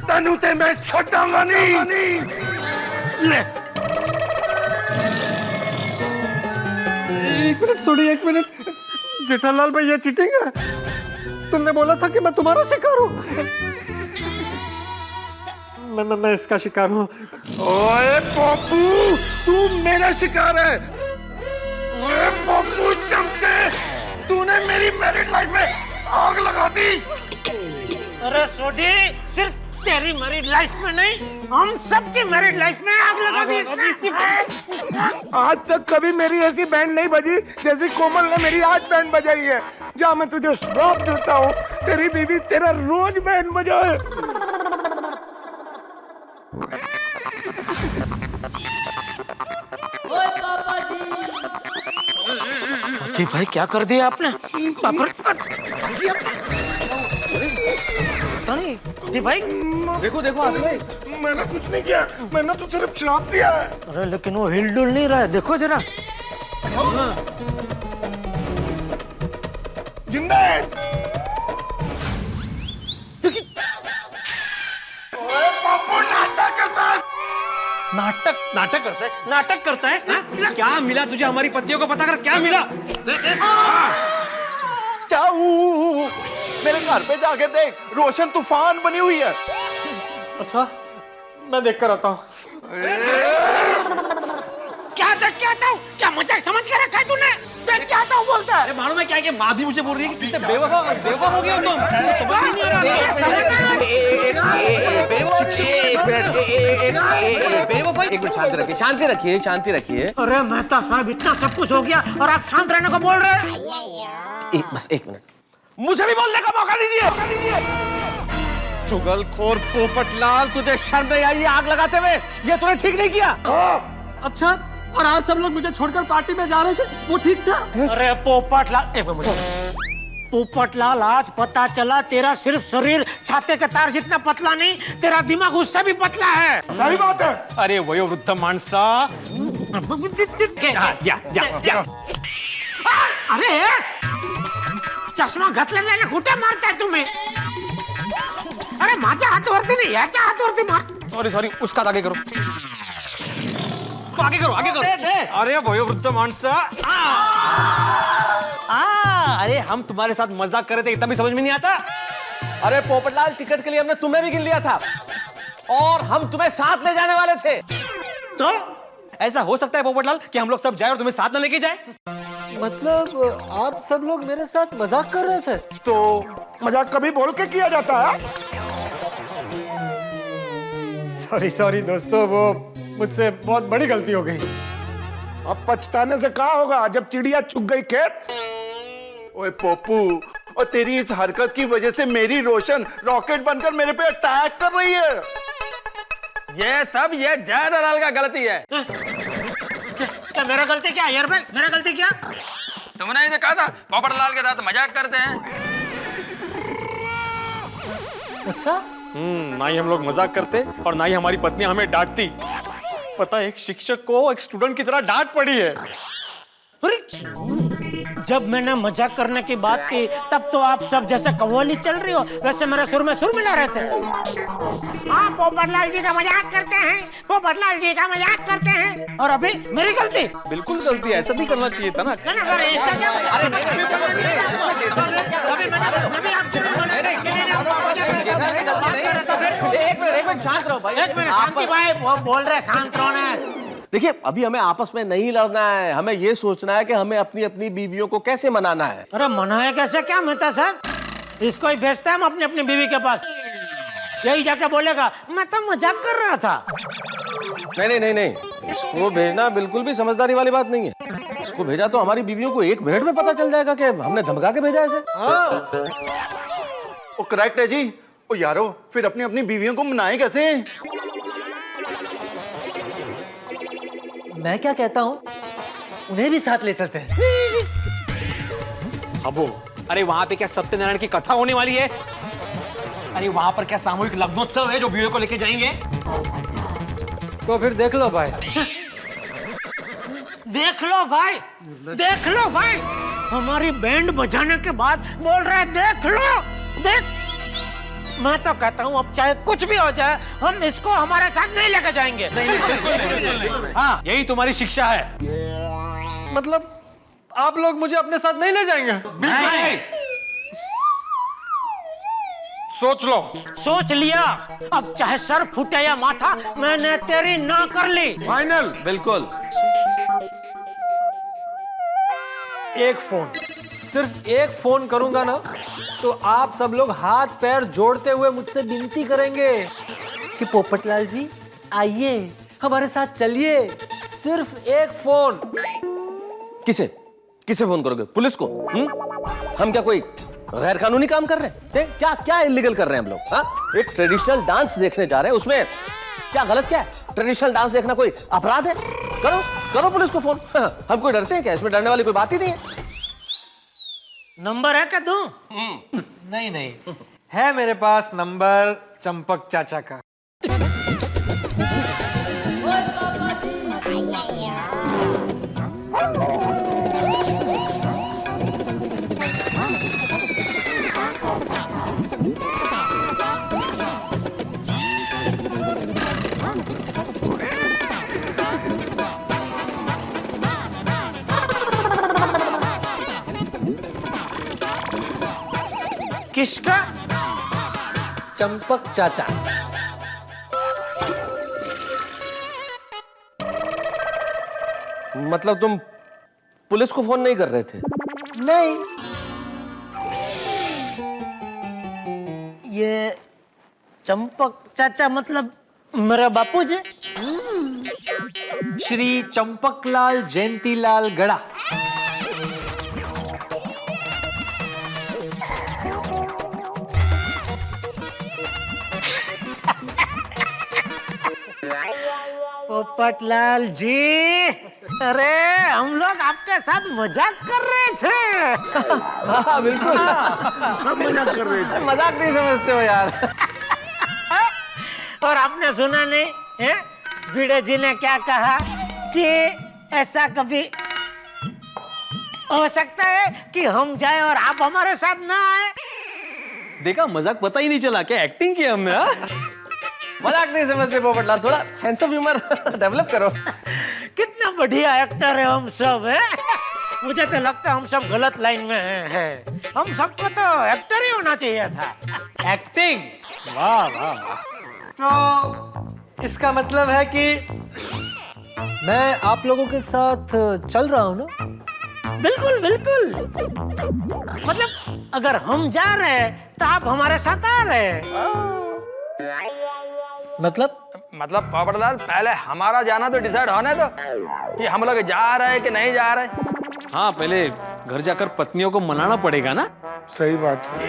तनु ते मैं छोड़ूंगा नहीं। ले, एक मिनट सुनिए, एक मिनट। जेठालाल भाई, ये चीटिंग है। तुमने बोला था कि मैं तुम्हारा शिकार हूँ। मैं इसका शिकार हूँ। ओए पप्पू, तू मेरा शिकार है। ओए पप्पू चमचे, तूने मेरी मैरिड लाइफ में आग लगा दी। अरे सोडी, सिर्फ तेरी मैरिड लाइफ में नहीं, हम सबकी मैरिड लाइफ में आग लगा दी इसने। आज तक कभी मेरी ऐसी बैंड नहीं बजी जैसी कोमल ने मेरी आज बैंड बजाई है। जा, मैं तुझे श्राप देता हूँ, तेरी बीवी तेरा रोज बैंड बजाए। जी भाई, क्या कर दिया आपने? जी भाई, देखो देखो आगे भाई, मैंने कुछ नहीं किया, मैंने तो सिर्फ श्राप दिया है। अरे लेकिन वो हिल डुल नहीं रहा है, देखो जरा। जिंदा है। ओए पापू, नाटक करता है। नाटक करता है हाँ? क्या मिला तुझे हमारी पत्नियों को पता कर, क्या मिला? क्या मेरे घर पे जाके देख, रोशन तूफान बनी हुई है। अच्छा, मैं देख कर आता हूँ। क्या था? क्या मजाक समझ के रखा है तूने? देख क्या था बोलता है। मालूम है क्या कि माँ भी मुझे बोल रही है कि कितने बेवफा हो गए हो तुम। समझ नहीं आ रहा। एक मिनट शांति रखिए। अरे मेहता साहब, इतना सब कुछ हो गया और आप शांत रहने को बोल रहे हैं? बस एक मिनट, मुझे भी बोलने का मौका दीजिए। चुगलखोर पोपटलाल, तुझे शर्म नहीं आई आग लगाते हुए? ये तूने ठीक नहीं किया। अच्छा, और आज सब लोग मुझे छोड़कर पार्टी में जा रहे थे, वो ठीक था? अरे पोपटलाल, एक मिनट। पोपटलाल, आज पता चला तेरा सिर्फ शरीर छाते के तार जितना पतला नहीं, तेरा दिमाग उससे भी पतला है। सही बात है। अरे वयोवृद्ध माणसा। अरे चष्मा घातलेला कुठे मारताय तुम्ही? अरे माझ्या हातावरती नाही, याच्या हातावरती मार। सॉरी, उसका आगे करो। आगे करो। अरे वयोवृद्ध माणसा। अरे हम तुम्हारे साथ मजाक कर रहे थे, इतना भी समझ में नहीं आता? अरे पोपटलाल, टिकट के लिए हमने तुम्हें भी गिन लिया था और हम तुम्हें साथ ले जाने वाले थे। तो ऐसा हो सकता है पोपटलाल कि हम लोग सब जाए और तुम्हें साथ न लेके जाए? मतलब आप सब लोग मेरे साथ मजाक कर रहे थे? तो मजाक कभी बोल के किया जाता है? सॉरी दोस्तों, वो मुझसे बहुत बड़ी गलती हो गई। अब पछताने से क्या होगा जब चिड़िया चुग गई खेत। ओए पप्पू, और तेरी इस हरकत की वजह से मेरी रोशन रॉकेट बनकर मेरे पे अटैक कर रही है। ये जनरल का गलती है। क्या मेरा गलती क्या यार भाई? मेरा गलती क्या? तुमने ही तो कहा था पोपटलाल के साथ मजाक करते हैं। अच्छा, ना ही हम लोग मजाक करते और ना ही हमारी पत्नी हमें डांटती। पता है, एक शिक्षक को एक स्टूडेंट की तरह डांट पड़ी है। अरे जब मैंने मजाक करने की बात की तब तो आप सब जैसे कव्वाली चल रही हो वैसे मेरे सुर में सुर मिला रहे थे। हाँ, पोपटलाल जी का मजाक करते हैं, पोपटलाल जी का मजाक करते हैं। और अभी मेरी गलती? बिल्कुल गलती है, ऐसा नहीं करना चाहिए था ना। एक मिनट शांत रहो भाई। एक मिनट शांति भाई, वो बोल रहे शांत रहो ना। देखिए, अभी हमें आपस में नहीं लड़ना है, हमें ये सोचना है कि हमें अपनी अपनी बीवियों को कैसे मनाना है। अरे मनाया कैसे? क्या मेहता साहब, इसको ही भेजते हैं हम अपनी अपनी बीवी के पास, यही जाके बोलेगा मैं तो मजाक कर रहा था। नहीं, इसको भेजना बिल्कुल भी समझदारी वाली बात नहीं है। इसको भेजा तो हमारी बीवियों को 1 मिनट में पता चल जाएगा कि हमने धमका के भेजा इसे। वो करेक्ट है जी। ओ यारो, फिर अपनी अपनी बीवियों को मनाएं कैसे? मैं क्या कहता हूँ, उन्हें भी साथ ले चलते हैं। अबो, अरे वहां पे क्या सत्यनारायण की कथा होने वाली है? अरे वहां पर क्या सामूहिक लग्नोत्सव है जो बीवियों को लेके जाएंगे? तो फिर देख लो भाई। देख लो भाई, हमारी बैंड बजाने के बाद बोल रहे हैं देख लो। मैं तो कहता हूँ अब चाहे कुछ भी हो जाए हम इसको हमारे साथ नहीं लेकर जाएंगे। हाँ, यही तुम्हारी शिक्षा है। मतलब आप लोग मुझे अपने साथ नहीं ले जाएंगे? नहीं। सोच लिया, अब चाहे सर फूटे या माथा, मैंने तेरी ना कर ली। फाइनल। बिल्कुल। एक फोन सिर्फ एक फोन करूंगा ना तो आप सब लोग हाथ पैर जोड़ते हुए मुझसे विनती करेंगे कि पोपटलाल जी आइए, हमारे साथ चलिए। सिर्फ एक फोन। किसे किसे फोन करोगे? पुलिस को? हम क्या कोई गैर कानूनी काम कर रहे हैं? क्या क्या इलीगल कर रहे हैं हम लोग? हाँ, एक ट्रेडिशनल डांस देखने जा रहे हैं, उसमें क्या गलत क्या है? ट्रेडिशनल डांस देखना कोई अपराध है? करो करो पुलिस को फोन। हम कोई डरते हैं क्या? इसमें डरने वाली कोई बात ही नहीं है। नंबर है क्या दूं? नहीं नहीं, है मेरे पास नंबर चंपक चाचा का। किसका? चंपक चाचा। मतलब तुम पुलिस को फोन नहीं कर रहे थे? नहीं। ये चंपक चाचा मतलब मेरा बापूजी? श्री चंपकलाल जयंतीलाल गड़ा। पोपटलाल जी, अरे हम लोग आपके साथ मजाक कर रहे थे। हाँ बिल्कुल, सब मजाक कर रहे थे। मजाक नहीं समझते हो यार। और आपने सुना नहीं है? भिड़े जी ने क्या कहा कि ऐसा कभी हो सकता है कि हम जाए और आप हमारे साथ ना आए। देखा, मजाक पता ही नहीं चला, क्या एक्टिंग की हमने। मजाक नहीं समझते पोपटलाल, थोड़ा सेंस ऑफ ह्यूमर डेवलप करो। कितना बढ़िया एक्टर है हम सब, है? मुझे तो लगता है हम सब गलत लाइन में हैं। हम सबको तो एक्टर ही होना चाहिए था। एक्टिंग? वाह वाह वाह। तो इसका मतलब है कि मैं आप लोगों के साथ चल रहा हूं ना? बिल्कुल बिल्कुल। मतलब अगर हम जा रहे हैं तो आप हमारे साथ आ रहे हैं। मतलब पोपटलाल, पहले हमारा जाना तो डिसाइड होने दो कि हम लोग जा रहे हैं कि नहीं जा रहे। हाँ, पहले घर जाकर पत्नियों को मनाना पड़ेगा ना। सही बात है।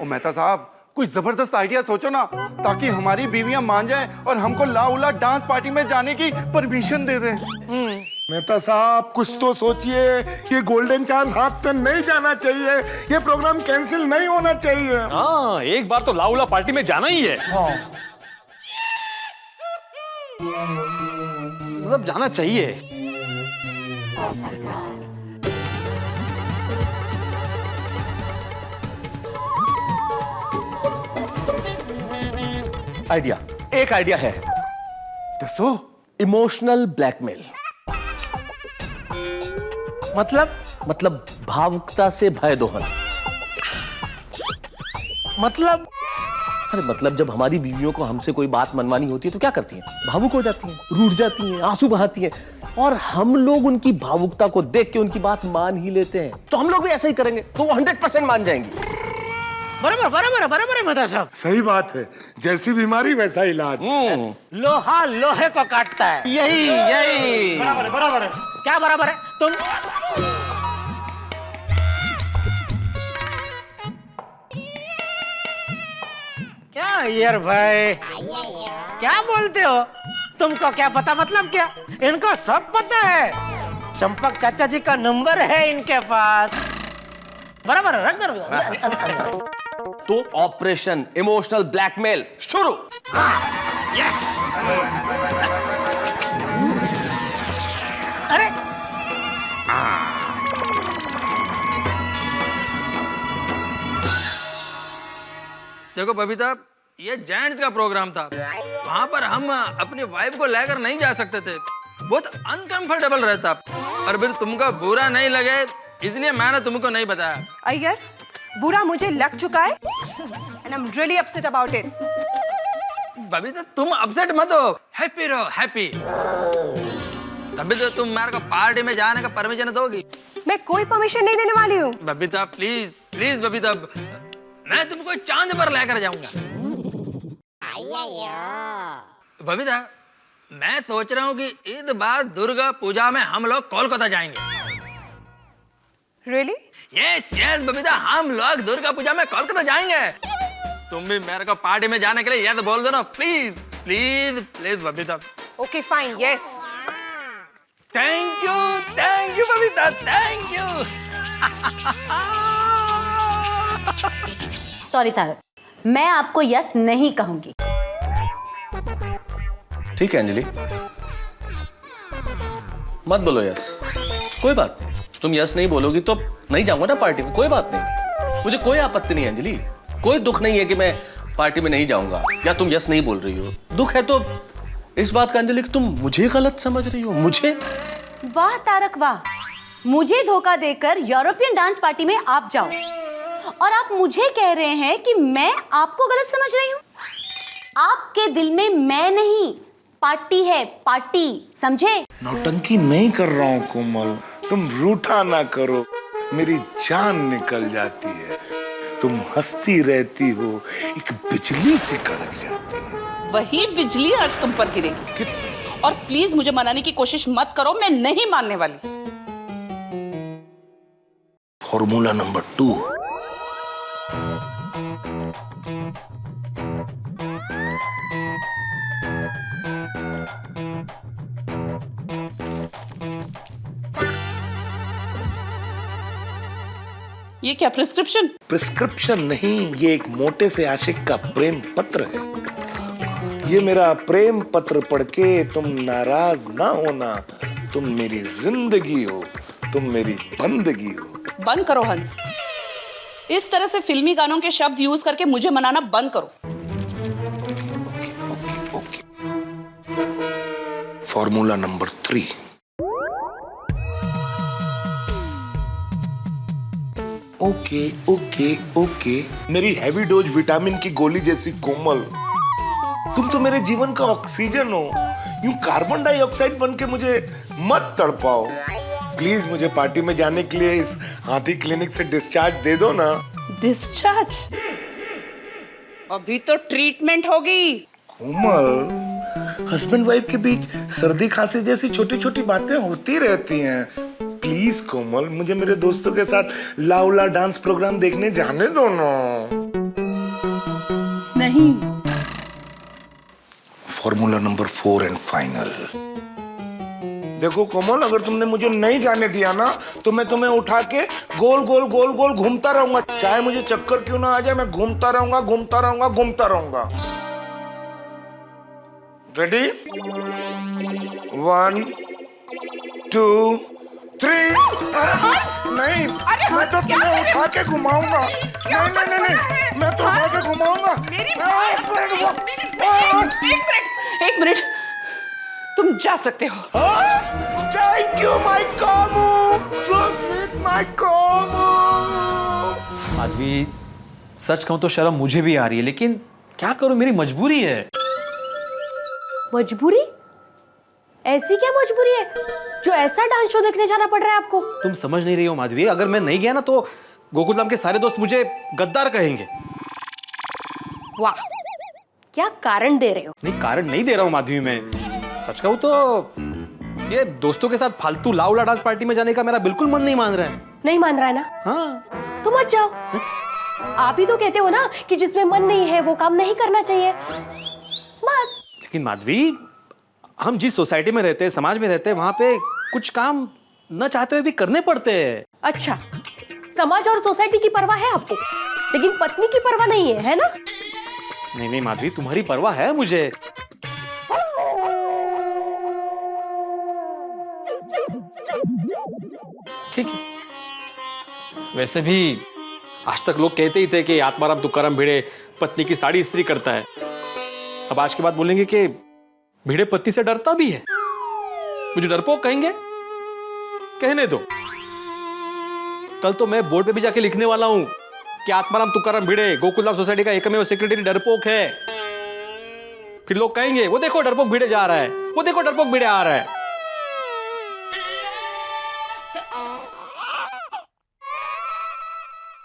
ओ मेहता साहब, कुछ जबरदस्त आइडिया सोचो ना, ताकि हमारी बीवियां मान जाएं और हमको लाउला डांस पार्टी में जाने की परमिशन दे दें। मेहता साहब, कुछ तो सोचिए। ये गोल्डन चांस हाथ से नहीं जाना चाहिए। ये प्रोग्राम कैंसिल नहीं होना चाहिए। हाँ, एक बार तो लाउला पार्टी में जाना ही है। हाँ। मतलब जाना चाहिए। आइडिया, एक आइडिया है। दसो। Emotional blackmail. मतलब भावुकता से भय दोहन। मतलब जब हमारी बीवियों को हमसे कोई बात मनवानी होती है तो क्या करती हैं? भावुक हो जाती हैं, रूठ जाती हैं, आंसू बहाती हैं, और हम लोग उनकी भावुकता को देख के उनकी बात मान ही लेते हैं। तो हम लोग भी ऐसा ही करेंगे तो वो 100% मान जाएंगी। बराबर बराबर बराबर है मेहता साहब। सही बात है। जैसी बीमारी वैसा इलाज। लोहा लोहे को काटता है। यही बराबर है। क्या बराबर है? तुम क्या यार भाई, क्या बोलते हो? तुमको क्या पता? मतलब क्या? इनको सब पता है। चंपक चाचा जी का नंबर है इनके पास। बराबर है, रख दो। तो ऑपरेशन इमोशनल ब्लैकमेल शुरू। यस। अरे देखो बबीता, ये जेंट्स का प्रोग्राम था, वहां पर हम अपनी वाइफ को लेकर नहीं जा सकते थे। बहुत अनकंफर्टेबल रहता। और फिर तुमको बुरा नहीं लगे इसलिए मैंने तुमको नहीं बताया। अय्यर, बुरा मुझे लग चुका है and I'm really upset about it. Babita, तुम अपसेट मत हो, हैप्पी रहो, हैप्पी। तभी तो तुम मेरे को पार्टी में जाने का परमिशन दोगी। मैं कोई परमिशन नहीं देने वाली हूँ। बबीता प्लीज प्लीज बबीता, मैं तुमको चांद पर लेकर जाऊंगा। बबीता मैं सोच रहा हूँ कि ईद बाद दुर्गा पूजा में हम लोग कोलकाता जाएंगे। रियली? यस यस बबीता, हम लोग दुर्गा पूजा में कोलकाता जाएंगे। तुम भी मेरे को पार्टी में जाने के लिए यस बोल दो ना, please please please Babita. Okay fine, yes. Thank you Babita, thank you. Sorry Tarak, मैं आपको यस नहीं कहूंगी। ठीक है अंजलि, मत बोलो यस, कोई बात नहीं। तुम यस नहीं बोलोगी तो नहीं जाऊंगा ना पार्टी में, कोई बात नहीं, मुझे कोई आपत्ति नहीं है अंजलि, कोई दुख नहीं है कि मैं पार्टी में नहीं जाऊंगा या तुम यस नहीं बोल रही हो। दुख है तो इस बात का अंजलि कि तुम मुझे गलत समझ रही हो, मुझे। वाह तारक वाह, मुझे धोखा देकर यूरोपियन डांस पार्टी में आप जाओ और आप मुझे कह रहे हैं कि मैं आपको गलत समझ रही हूँ। आपके दिल में मैं नहीं, पार्टी है, पार्टी, समझे? नौटंकी नहीं कर रहा हूँ कोमल, तुम रूठा ना करो, मेरी जान निकल जाती है। तुम हंसती रहती हो, एक बिजली से कड़क जाती है। वही बिजली आज तुम पर गिरेगी। और प्लीज मुझे मनाने की कोशिश मत करो, मैं नहीं मानने वाली। Formula number 2। ये क्या प्रिस्क्रिप्शन? प्रिस्क्रिप्शन नहीं, ये एक मोटे से आशिक का प्रेम पत्र है। ये मेरा प्रेम पत्र पढ़ के तुम नाराज ना होना। तुम मेरी जिंदगी हो, तुम मेरी बंदगी हो। बंद करो हंस, इस तरह से फिल्मी गानों के शब्द यूज करके मुझे मनाना बंद करो। ओके। Formula number 3। ओके। मेरी हैवी डोज विटामिन की गोली जैसी कोमल, तुम तो मेरे जीवन का ऑक्सीजन हो। यूं कार्बन डाइऑक्साइड बन के मुझे मत तड़पाओ। प्लीज मुझे पार्टी में जाने के लिए इस हाथी क्लिनिक से डिस्चार्ज दे दो ना। डिस्चार्ज? अभी तो ट्रीटमेंट होगी। कोमल, हस्बैंड वाइफ के बीच सर्दी खांसी जैसी छोटी छोटी बातें होती रहती हैं। प्लीज कोमल, मुझे मेरे दोस्तों के साथ लाउला डांस प्रोग्राम देखने जाने दो ना। नहीं। Formula number 4 and final. देखो कोमल, अगर तुमने मुझे नहीं जाने दिया ना तो मैं तुम्हें उठा के गोल गोल घूमता रहूंगा। चाहे मुझे चक्कर क्यों ना आ जाए, मैं घूमता रहूंगा। रेडी? 1 2 3। नहीं, मैं तो तुम्हें उठा के घुमाऊंगा। नहीं, मैं तो उठा के घुमाऊंगा। एक मिनट, तुम जा सकते हो। Thank you my Kamu, so sweet my Kamu. Madhavi, सच कहूं तो शर्म मुझे भी आ रही है, लेकिन क्या करूं, मेरी मजबूरी है। मजबूरी? ऐसी क्या मजबूरी है जो ऐसा डांस शो देखने जाना पड़ रहा है आपको? तुम समझ नहीं रही हो माधवी, अगर मैं नहीं गया ना तो गोकुलधाम के सारे दोस्त मुझे गद्दार कहेंगे। वाह, क्या कारण दे रहे हो? नहीं, कारण नहीं दे रहा हूं माधवी, मैं सच कहूं तो ये दोस्तों के साथ फालतू लाउला डांस पार्टी में जाने का मेरा बिल्कुल मन नहीं मान रहा है। नहीं मान रहा है ना? हाँ। तो मत जाओ। आप ही तो कहते हो ना कि जिसमें मन नहीं है वो काम नहीं करना चाहिए, बस। लेकिन माधवी, हम जिस सोसाइटी में रहते हैं, समाज में रहते हैं, वहां पे कुछ काम न चाहते हुए भी करने पड़ते हैं। अच्छा, समाज और सोसाइटी की परवाह है आपको, लेकिन पत्नी की परवाह नहीं है ना? नहीं माधवी, तुम्हारी परवाह है मुझे। ठीक है, वैसे भी आज तक लोग कहते ही थे कि आत्माराम तुकाराम भिड़े पत्नी की साड़ी इस्त्री करता है। अब आज के बाद बोलेंगे कि भिड़े पत्नी से डरता भी है। मुझे डरपोक कहेंगे, कहने दो। कल तो मैं बोर्ड पे भी जाके लिखने वाला हूं कि आत्माराम तुकाराम भिड़े गोकुलधाम सोसाइटी का एकमेव सेक्रेटरी डरपोक है। फिर लोग कहेंगे, वो देखो डरपोक भिड़े जा रहा है, वो देखो डरपोक भिड़े आ रहा है।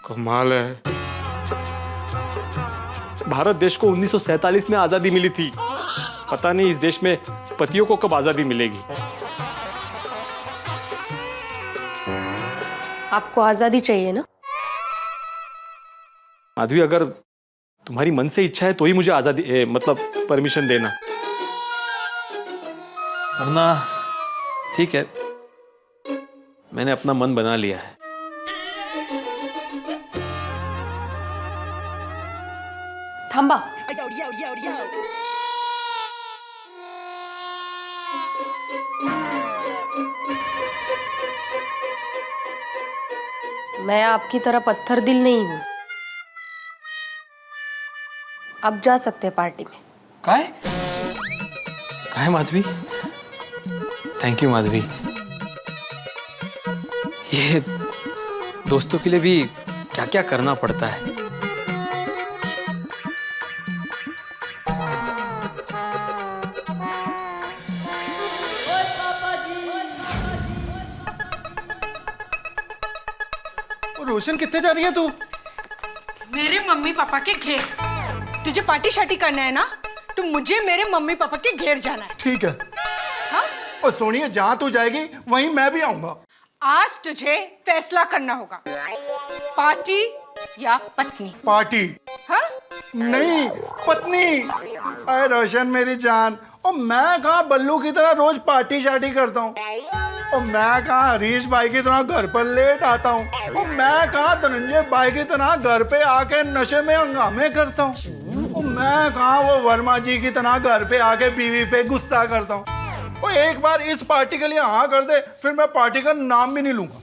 कमाल है। भारत देश को 1947 में आजादी मिली थी। पता नहीं इस देश में पतियों को कब आजादी मिलेगी। आपको आजादी चाहिए ना? माधवी, अगर तुम्हारी मन से इच्छा है तो ही मुझे आजादी मतलब परमिशन देना, वरना ठीक है, मैंने अपना मन बना लिया है। थांबा। मैं आपकी तरह पत्थर दिल नहीं हूं। आप जा सकते हैं पार्टी में। काहे? काहे माधवी? Thank you Madhavi. ये दोस्तों के लिए भी क्या क्या करना पड़ता है। रोशन, कितने जा रही है तू? मेरे मम्मी पापा के घेर। तुझे पार्टी शार्टी करना है ना, तो मुझे मेरे मम्मी पापा के घेर जाना है। ठीक है। हाँ? और सोनिया, जहां तू जाएगी वहीं मैं भी आऊंगा। आज तुझे फैसला करना होगा, पार्टी या पत्नी। पार्टी। हाँ? नहीं, पत्नी। अरे रोशन मेरी जान, और मैं कहाँ बल्लू की तरह रोज पार्टी शार्टी करता हूँ, और मैं कहाँ हरीश भाई की तरह घर पर लेट आता हूँ, और मैं कहाँ धनंजय भाई की तरह घर पे आके नशे में हंगामे करता हूँ, और मैं कहाँ वो वर्मा जी की तरह घर पे आके बीवी पे गुस्सा करता हूँ। और एक बार इस पार्टी के लिए हाँ कर दे, फिर मैं पार्टी का नाम भी नहीं लूंगा।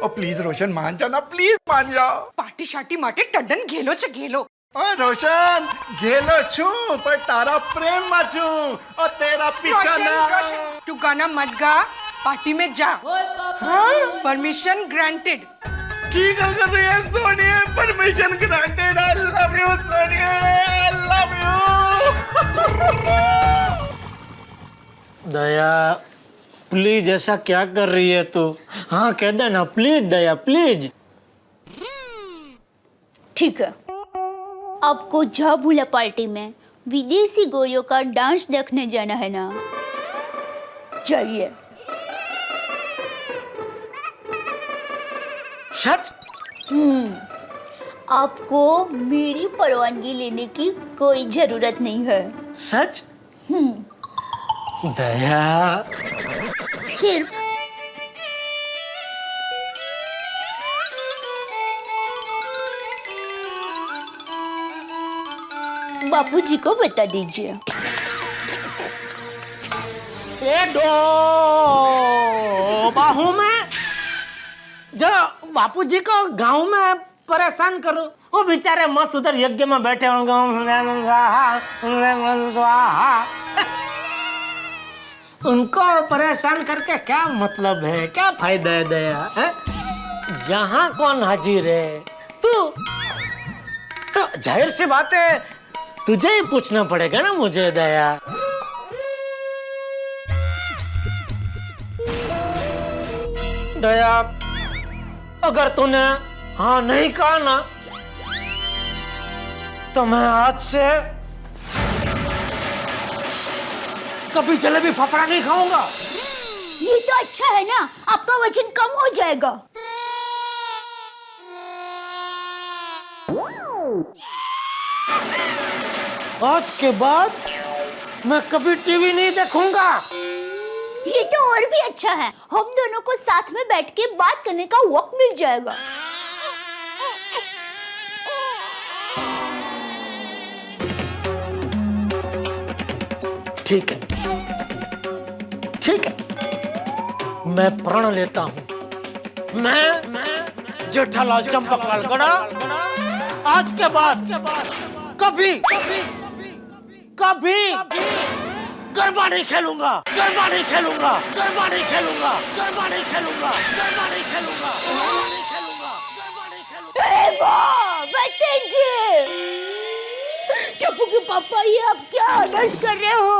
और प्लीज रोशन मान जाना, प्लीज मान जाओ। पार्टी शार्टी माटे टड्डन घेलो च घेलो। ओए रोशन, घेलो छू पर तारा प्रेम माचू, और तेरा पीछा ना। तू गाना मत गा, पार्टी में जा। Permission granted. की गल कर रही है Sonia? Permission granted. I love you Sonia, I love you. Daya please, ऐसा क्या कर रही है तू? हाँ कह दे ना प्लीज दया, प्लीज। ठीक है, आपको झाबुला पार्टी में विदेशी गोरियों का डांस देखने जाना है ना? जाइए। सच? आपको मेरी परवानगी लेने की कोई जरूरत नहीं है। सच? दया सिर्फ बापूजी को बता दीजिए। बाहू में जो बापूजी को गांव में परेशान करूं, वो बेचारे मस्त उधर यज्ञ में बैठे होंगे, उनको परेशान करके क्या मतलब है, क्या फायदा है दया? यहाँ कौन हाजिर है? तू तो जाहिर सी बात है तुझे ही पूछना पड़ेगा ना मुझे दया। दया, अगर तूने हाँ नहीं कहा ना, तो मैं आज से कभी जलेबी फाफड़ा नहीं खाऊंगा। ये तो अच्छा है ना, आपका वजन कम हो जाएगा। आज के बाद मैं कभी टीवी नहीं देखूंगा। ये तो और भी अच्छा है, हम दोनों को साथ में बैठ के बात करने का वक्त मिल जाएगा। ठीक है, ठीक है, मैं प्रण लेता हूँ। मैं जेठालाल चंपकलाल गड़ा आज के बाद कभी गरबा नहीं खेलूंगा, गरबा नहीं खेलूंगा, गरबा नहीं खेलूंगा, गरबा नहीं खेलूंगा, गरबा नहीं खेलूंगा, गरबा नहीं खेलूंगा, गरबा नहीं खेलूंगा। बताइए टप्पू के पापा, ये आप क्या ऑर्डर कर रहे हो?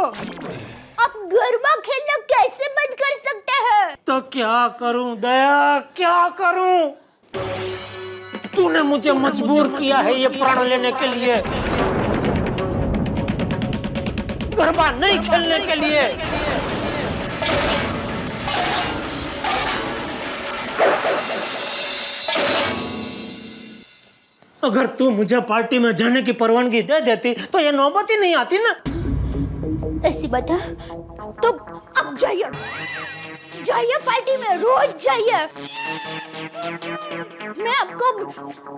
आप गरबा खेलना कैसे बंद कर सकते हैं? तो क्या करूं दया, क्या करूं? तूने मुझे मजबूर किया है ये प्रण लेने के लिए, गरबा नहीं खेलने के लिए। अगर तू मुझे पार्टी में जाने की परवानगी दे देती तो ये नौबत ही नहीं आती ना। ऐसी बात है तो अब जाइए, जाइए पार्टी में, रोज जाइए। मैं आपको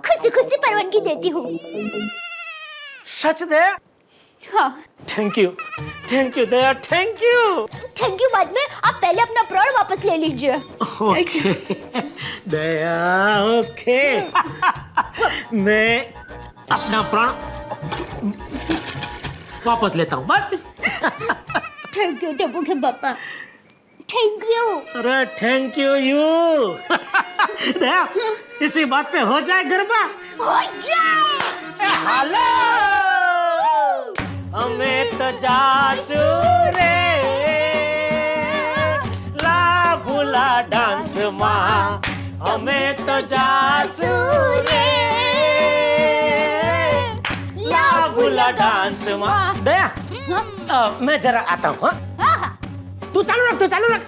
खुशी खुशी परवानगी देती हूँ। सच दे? हाँ। Thank you Daya, thank you. Thank you बाद में, आप पहले अपना प्रण वापस ले लीजिए। ओके दया, ओके। मैं अपना प्रण वापस लेता हूँ बस। थैंक यू टप्पू के पापा, थैंक यू। अरे थैंक यू दया, इसी बात पे हो जाए गरबा। हो जाए। हेलो, हमें तो जासू रे ला भूला डांस माँ, हमें तो जासू रे ला भूला डांस माँ। दया, मैं जरा आता हूँ। तू चालू रख।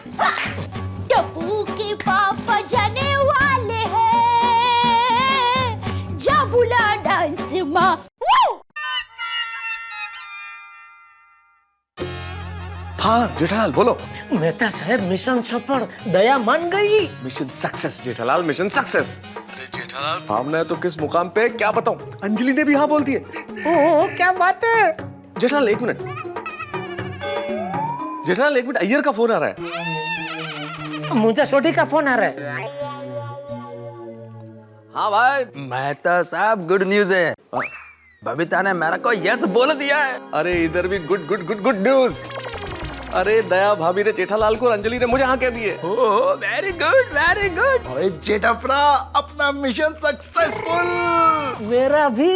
टप्पू के पापा जाने वाले हैं, जा भूला डांस माँ। हाँ जेठालाल बोलो। मेहता साहब मिशन सफल, दया मान गई। Mission success Jethalal, mission success. अरे जेठालाल, हमने तो किस मुकाम पे क्या बताऊं, अंजलि ने भी हाँ बोल दिए। ओह क्या बात है। जेठालाल एक मिनट, जेठालाल एक मिनट, अय्यर का फोन आ रहा है। मुझे छोटी का फोन आ रहा है। हाँ भाई मेहता साहब, गुड न्यूज है, बबीता ने मेरा को यस बोल दिया है। अरे इधर भी गुड न्यूज। अरे दया भाभी ने जेठालाल को और अंजलि ने मुझे हाँ कह दिए। Oh very good. ओए जेठाप्रा, अपना मिशन सक्सेसफुल। मेरा भी।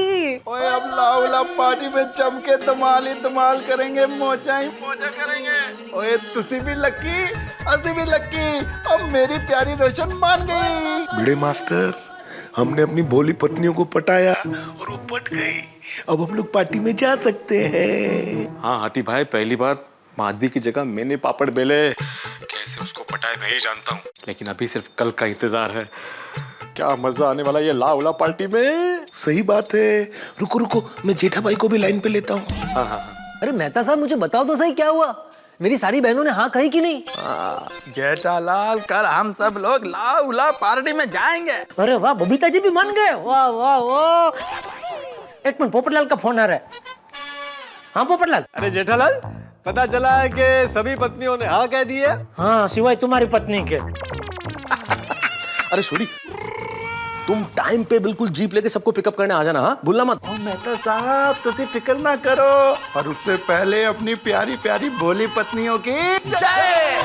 ओए अब लाउला पार्टी में जम के धमाल ही धमाल करेंगे, मौजा ही मौजा करेंगे। ओए तुसी भी लक्की, असी भी लक्की। अब मेरी प्यारी रोशन मान गई। भिड़े मास्टर, हमने अपनी भोली पत्नियों को पटाया और वो पट गई। अब हम लोग पार्टी में जा सकते हैं। हाँ हाथी भाई, पहली बार माधवी की जगह मैंने पापड़ बेले। कैसे उसको पटाए नहीं जानता हूँ, लेकिन अभी सिर्फ कल का इंतजार है। क्या मजा आने वाला ये लाउला पार्टी में। सही बात है। रुको, मैं जेठा भाई को भी लाइन पे लेता हूँ। हाँ। अरे मेहता साहब, मुझे बताओ तो सही, क्या हुआ? मेरी सारी बहनों ने हाँ कही कि नहीं? जेठालाल, कल हम सब लोग लाउला पार्टी में जाएंगे। अरे वाह, बबीता जी भी मान गए। वाह। एक मिनट, पोपटलाल का फोन आ रहा है। हाँ पोपटलाल। अरे जेठालाल, पता चला है कि सभी पत्नियों ने हाँ कह दी है। हाँ, सिवाय तुम्हारी पत्नी के। अरे छोड़ी, तुम टाइम पे बिल्कुल जीप लेके सबको पिकअप करने आ जाना, हाँ भूलना मत। मेहता साहब, तुसी फिक्र ना करो। और उससे पहले अपनी प्यारी प्यारी भोली पत्नियों की जय।